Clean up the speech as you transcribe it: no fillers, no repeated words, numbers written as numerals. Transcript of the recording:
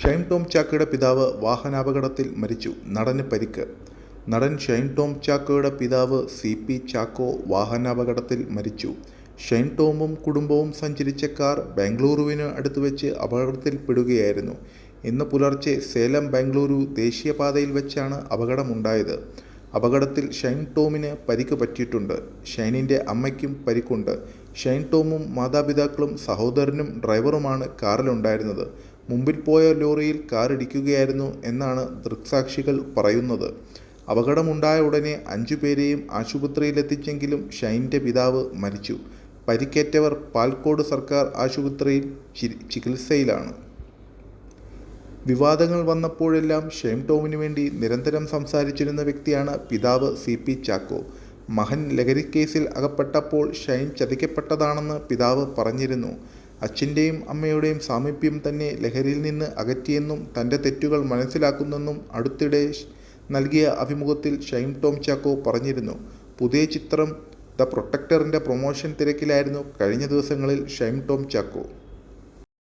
ഷൈൻ ടോം ചാക്കോയുടെ പിതാവ് വാഹനാപകടത്തിൽ മരിച്ചു. നടന് പരിക്ക്. നടൻ ഷൈൻ ടോം ചാക്കോയുടെ പിതാവ് CP ചാക്കോ വാഹനാപകടത്തിൽ മരിച്ചു. ഷൈൻ ടോമും കുടുംബവും സഞ്ചരിച്ച കാർ ബംഗളൂരുവിന് അടുത്തുവെച്ച് അപകടത്തിൽപ്പെടുകയായിരുന്നു. ഇന്ന് പുലർച്ചെ സേലം ബംഗളൂരു ദേശീയപാതയിൽ വെച്ചാണ് അപകടമുണ്ടായത്. അപകടത്തിൽ ഷൈൻ ടോമിന് പരിക്ക് പറ്റിയിട്ടുണ്ട്. ഷൈനിൻ്റെ അമ്മയ്ക്കും പരിക്കുണ്ട്. ഷൈൻ ടോമും മാതാപിതാക്കളും സഹോദരനും ഡ്രൈവറുമാണ് കാറിലുണ്ടായിരുന്നത്. മുമ്പിൽ പോയ ലോറിയിൽ കാറിടിക്കുകയായിരുന്നു എന്നാണ് ദൃക്സാക്ഷികൾ പറയുന്നത്. അപകടമുണ്ടായ ഉടനെ 5 പേരെയും ആശുപത്രിയിലെത്തിച്ചെങ്കിലും ഷൈൻ്റെ പിതാവ് മരിച്ചു. പരിക്കേറ്റവർ പാൽക്കോട് സർക്കാർ ആശുപത്രിയിൽ ചികിത്സയിലാണ്. വിവാദങ്ങൾ വന്നപ്പോഴെല്ലാം ഷൈൻ ടോമിന് വേണ്ടി നിരന്തരം സംസാരിച്ചിരുന്ന വ്യക്തിയാണ് പിതാവ് CP ചാക്കോ. മകൻ ലഹരിക്കേസിൽ അകപ്പെട്ടപ്പോൾ ഷൈൻ ചതിക്കപ്പെട്ടതാണെന്ന് പിതാവ് പറഞ്ഞിരുന്നു. അച്ഛൻ്റെയും അമ്മയുടെയും സാമീപ്യം തന്നെ ലഹരിയിൽ നിന്ന് അകറ്റിയെന്നും തൻ്റെ തെറ്റുകൾ മനസ്സിലാക്കുന്നെന്നും അടുത്തിടെ നൽകിയ അഭിമുഖത്തിൽ ഷൈൻ ടോം ചാക്കോ പറഞ്ഞിരുന്നു. പുതിയ ചിത്രം ദ പ്രൊട്ടക്ടറിൻ്റെ പ്രൊമോഷൻ തിരക്കിലായിരുന്നു കഴിഞ്ഞ ദിവസങ്ങളിൽ ഷൈൻ ടോം ചാക്കോ.